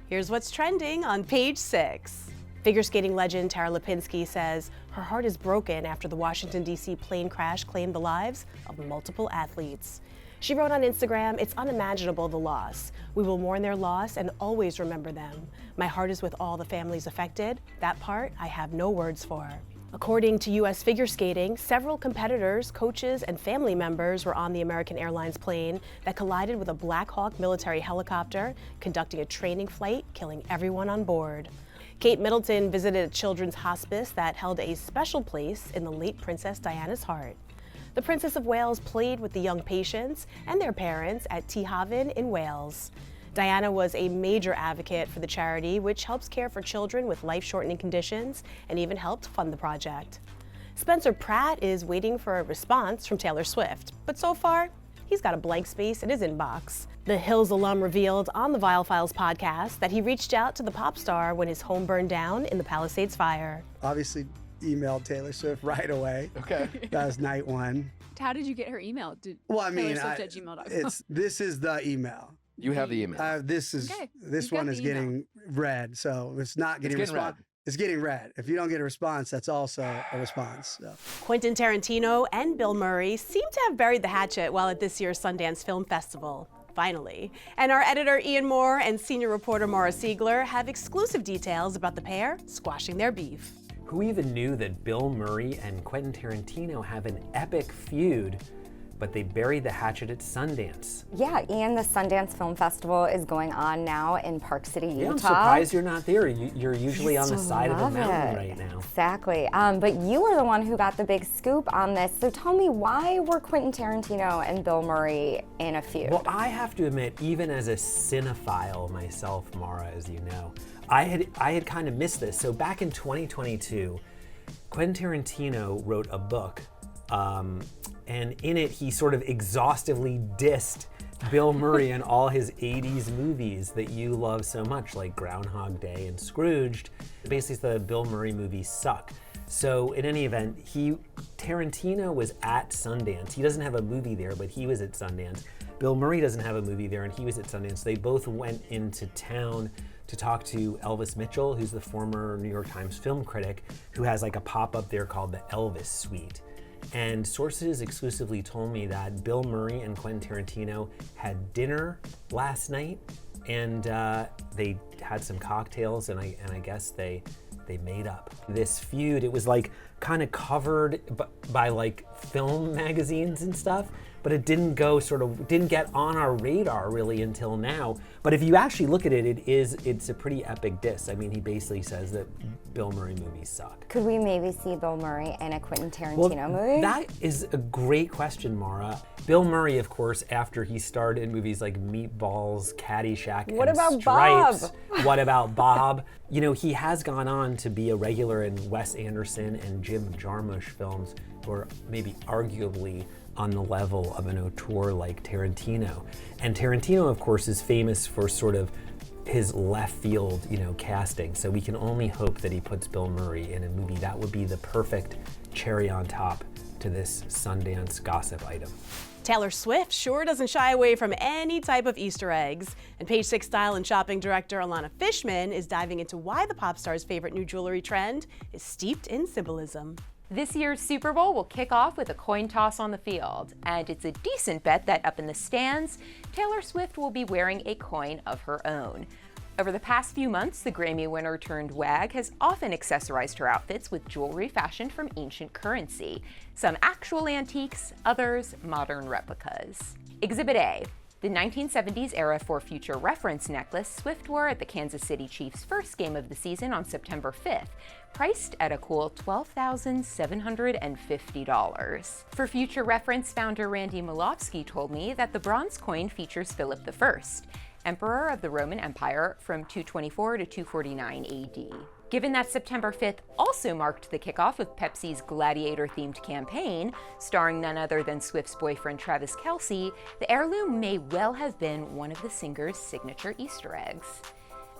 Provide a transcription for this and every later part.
Here's what's trending on page 6. Figure skating legend Tara Lipinski says her heart is broken after the Washington, D.C. plane crash claimed the lives of multiple athletes. She wrote on Instagram, "It's unimaginable, the loss. We will mourn their loss and always remember them. My heart is with all the families affected. That part I have no words for." According to U.S. figure skating, several competitors, coaches, and family members were on the American Airlines plane that collided with a Black Hawk military helicopter, conducting a training flight, killing everyone on board. Kate Middleton visited a children's hospice that held a special place in the late Princess Diana's heart. The Princess of Wales played with the young patients and their parents at Tŷ Hafn in Wales. Diana was a major advocate for the charity, which helps care for children with life-shortening conditions and even helped fund the project. Spencer Pratt is waiting for a response from Taylor Swift, but so far, he's got a blank space in his inbox. The Hills alum revealed on the Viall Files podcast that he reached out to the pop star when his home burned down in the Palisades fire. Obviously, emailed Taylor Swift right away. Okay. That was night one. How did you get her email? Taylor Swift@gmail.com. This is the email. You have the email. This one is getting read, so it's not getting response. It's getting read. If you don't get a response, that's also a response. So. Quentin Tarantino and Bill Murray seem to have buried the hatchet while at this year's Sundance Film Festival. Finally. And our editor Ian Moore and senior reporter Maura Siegler have exclusive details about the pair squashing their beef. Who even knew that Bill Murray and Quentin Tarantino have an epic feud, but they buried the hatchet at Sundance? Yeah, Ian, the Sundance Film Festival is going on now in Park City, Utah. Yeah, I'm surprised you're not there. You're usually on the side of the mountain right now. Exactly. But you were the one who got the big scoop on this. So tell me, why were Quentin Tarantino and Bill Murray in a feud? Well, I have to admit, even as a cinephile myself, Maura, as you know, I had kind of missed this. So back in 2022, Quentin Tarantino wrote a book, and in it he sort of exhaustively dissed Bill Murray and all his 80s movies that you love so much, like Groundhog Day and Scrooged. Basically, the Bill Murray movies suck. So in any event, Tarantino was at Sundance. He doesn't have a movie there, but he was at Sundance. Bill Murray doesn't have a movie there, and he was at Sundance. They both went into town to talk to Elvis Mitchell, who's the former New York Times film critic, who has like a pop-up there called the Elvis Suite. And sources exclusively told me that Bill Murray and Quentin Tarantino had dinner last night, and they had some cocktails, and I guess they made up. This feud, it was like kind of covered by like film magazines and stuff, but it didn't get on our radar really until now. But if you actually look at it, it's a pretty epic diss. I mean, he basically says that Bill Murray movies suck. Could we maybe see Bill Murray in a Quentin Tarantino movie? That is a great question, Maura. Bill Murray, of course, after he starred in movies like Meatballs, Caddyshack, What and about Stripes. Bob? What about Bob? You know, he has gone on to be a regular in Wes Anderson and Jim Jarmusch films, who are maybe arguably on the level of an auteur like Tarantino. And Tarantino, of course, is famous for sort of his left field, casting. So we can only hope that he puts Bill Murray in a movie. That would be the perfect cherry on top to this Sundance gossip item. Taylor Swift sure doesn't shy away from any type of Easter eggs. And Page 6 style and shopping director Alana Fishman is diving into why the pop star's favorite new jewelry trend is steeped in symbolism. This year's Super Bowl will kick off with a coin toss on the field, and it's a decent bet that up in the stands, Taylor Swift will be wearing a coin of her own. Over the past few months, the Grammy winner turned wag has often accessorized her outfits with jewelry fashioned from ancient currency. Some actual antiques, others modern replicas. Exhibit A. The 1970s era For Future reference necklace Swift wore at the Kansas City Chiefs' first game of the season on September 5th, priced at a cool $12,750. For Future reference founder Randy Milofsky told me that the bronze coin features Philip I, Emperor of the Roman Empire from 224 to 249 AD. Given that September 5th also marked the kickoff of Pepsi's Gladiator-themed campaign, starring none other than Swift's boyfriend Travis Kelce, the heirloom may well have been one of the singer's signature Easter eggs.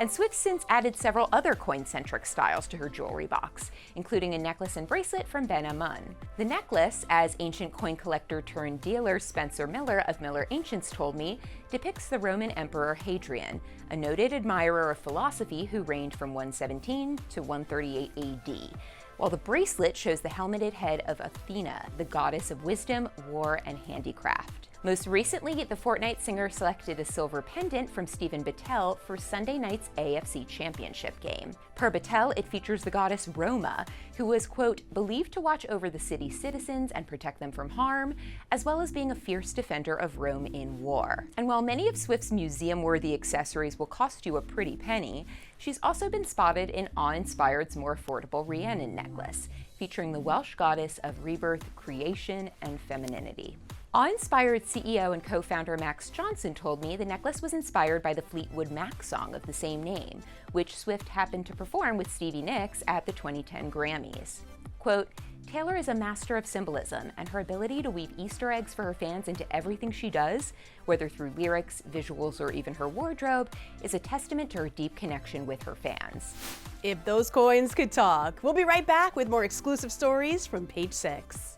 And Swift since added several other coin-centric styles to her jewelry box, including a necklace and bracelet from Ben Amun. The necklace, as ancient coin collector turned dealer Spencer Miller of Miller Ancients told me, depicts the Roman Emperor Hadrian, a noted admirer of philosophy who reigned from 117 to 138 AD. While the bracelet shows the helmeted head of Athena, the goddess of wisdom, war, and handicraft. Most recently, the Fortnite singer selected a silver pendant from Stephen Battelle for Sunday night's AFC Championship game. Per Battelle, it features the goddess Roma, who was, quote, believed to watch over the city's citizens and protect them from harm, as well as being a fierce defender of Rome in war. And while many of Swift's museum-worthy accessories will cost you a pretty penny, she's also been spotted in awe-inspired's more affordable Rhiannon necklace, featuring the Welsh goddess of rebirth, creation, and femininity. Awe-inspired CEO and co-founder Max Johnson told me the necklace was inspired by the Fleetwood Mac song of the same name, which Swift happened to perform with Stevie Nicks at the 2010 Grammys. Quote, Taylor is a master of symbolism, and her ability to weave Easter eggs for her fans into everything she does, whether through lyrics, visuals, or even her wardrobe, is a testament to her deep connection with her fans. If those coins could talk. We'll be right back with more exclusive stories from Page 6.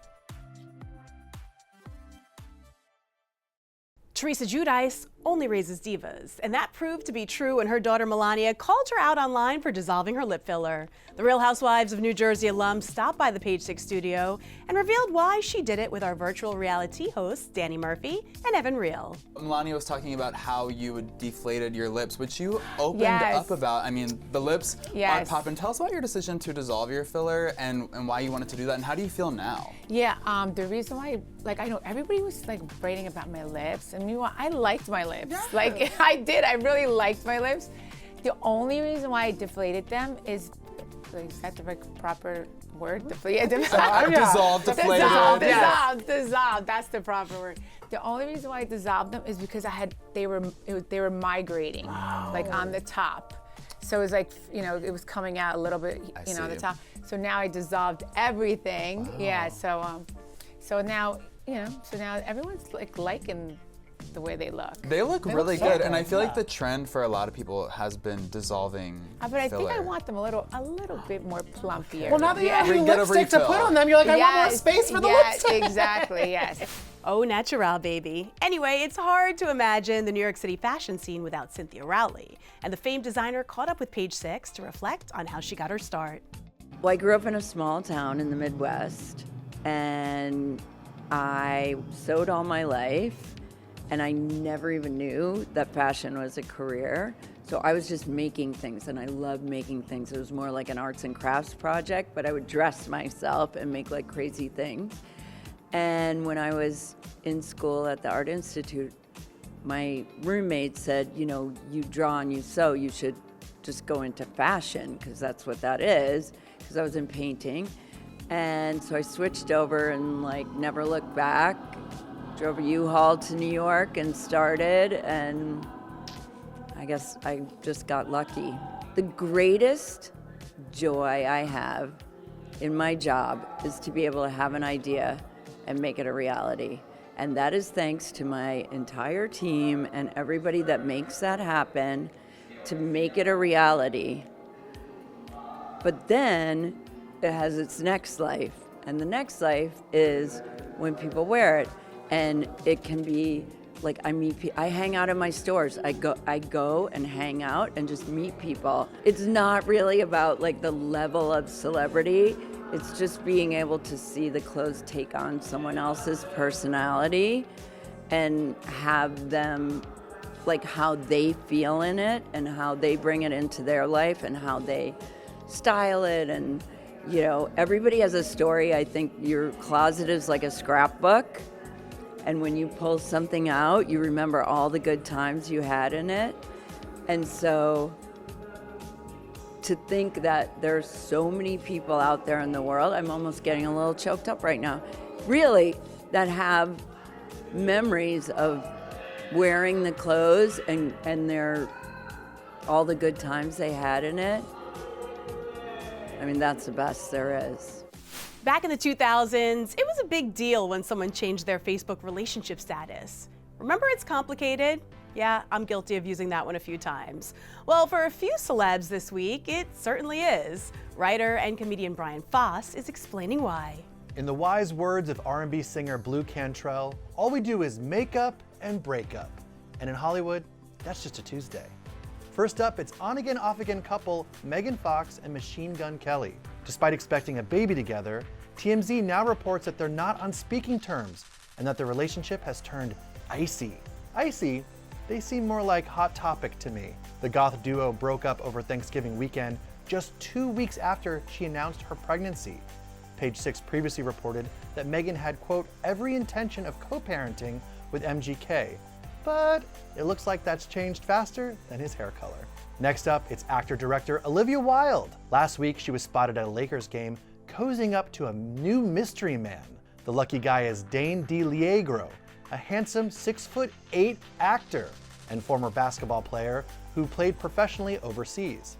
Teresa Giudice only raises divas, and that proved to be true when her daughter Melania called her out online for dissolving her lip filler. The Real Housewives of New Jersey alum stopped by the Page 6 studio and revealed why she did it with our virtual reality hosts Danny Murphy and Evan Real. Melania was talking about how you had deflated your lips, which you opened up about. I mean, the lips aren't popping. Tell us about your decision to dissolve your filler and why you wanted to do that, and how do you feel now? Yeah, the reason why, I know everybody was writing about my lips, and meanwhile, I liked my lips. Yeah. I did, I really liked my lips. The only reason why I deflated them is that the proper word? Deflated. Dissolved, deflated. Dissolved, that's the proper word. The only reason why I dissolved them is because they were migrating, on the top. So it was it was coming out a little bit, on the top. So now I dissolved everything. Wow. Yeah, so now, so now everyone's liking the way they look. They look really good, and I feel like the trend for a lot of people has been dissolving but I think I want them a little bit more plumpier. Well, now that you have new lipstick to put on them, you're like, I want more space for the lipstick. Exactly, yes. Au natural, baby. Anyway, it's hard to imagine the New York City fashion scene without Cynthia Rowley, and the famed designer caught up with Page 6 to reflect on how she got her start. Well, I grew up in a small town in the Midwest, and I sewed all my life. And I never even knew that fashion was a career. So I was just making things, and I loved making things. It was more like an arts and crafts project, but I would dress myself and make crazy things. And when I was in school at the Art Institute, my roommate said, you draw and you sew, you should just go into fashion, because that's what that is, because I was in painting. And so I switched over and never looked back. Drove a U-Haul to New York and started, and I guess I just got lucky. The greatest joy I have in my job is to be able to have an idea and make it a reality. And that is thanks to my entire team and everybody that makes that happen to make it a reality. But then it has its next life, and the next life is when people wear it. And it can be I hang out in my stores. I go and hang out and just meet people. It's not really about the level of celebrity. It's just being able to see the clothes take on someone else's personality and have them how they feel in it and how they bring it into their life and how they style it. And everybody has a story. I think your closet is like a scrapbook. And when you pull something out, you remember all the good times you had in it. And so to think that there's so many people out there in the world, I'm almost getting a little choked up right now, really, that have memories of wearing the clothes and all the good times they had in it. I mean, that's the best there is. Back in the 2000s, it was a big deal when someone changed their Facebook relationship status. Remember, it's complicated? Yeah, I'm guilty of using that one a few times. Well, for a few celebs this week, it certainly is. Writer and comedian Brian Foss is explaining why. In the wise words of R&B singer Blue Cantrell, all we do is make up and break up. And in Hollywood, that's just a Tuesday. First up, it's on-again, off-again couple Megan Fox and Machine Gun Kelly. Despite expecting a baby together, TMZ now reports that they're not on speaking terms and that their relationship has turned icy. Icy? They seem more like Hot Topic to me. The goth duo broke up over Thanksgiving weekend just 2 weeks after she announced her pregnancy. Page 6 previously reported that Megan had, quote, every intention of co-parenting with MGK, but it looks like that's changed faster than his hair color. Next up, it's actor-director Olivia Wilde. Last week, she was spotted at a Lakers game cozying up to a new mystery man. The lucky guy is Dane DeLiegro, a handsome 6'8" actor and former basketball player who played professionally overseas.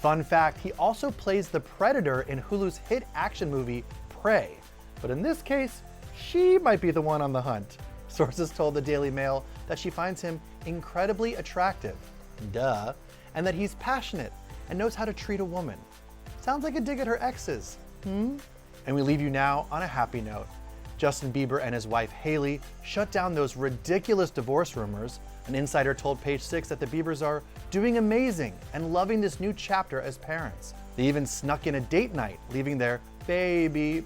Fun fact, he also plays the Predator in Hulu's hit action movie, Prey. But in this case, she might be the one on the hunt. Sources told the Daily Mail that she finds him incredibly attractive, duh, and that he's passionate and knows how to treat a woman. Sounds like a dig at her exes, And we leave you now on a happy note. Justin Bieber and his wife Hailey shut down those ridiculous divorce rumors. An insider told Page 6 that the Biebers are doing amazing and loving this new chapter as parents. They even snuck in a date night, leaving their baby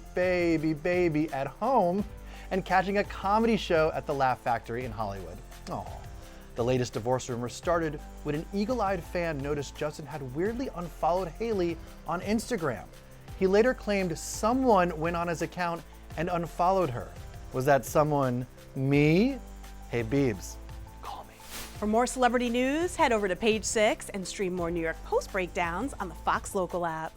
at home and catching a comedy show at the Laugh Factory in Hollywood. Aww. The latest divorce rumor started when an eagle-eyed fan noticed Justin had weirdly unfollowed Hailey on Instagram. He later claimed someone went on his account and unfollowed her. Was that someone me? Hey Biebs, call me. For more celebrity news, head over to Page 6 and stream more New York Post breakdowns on the Fox Local app.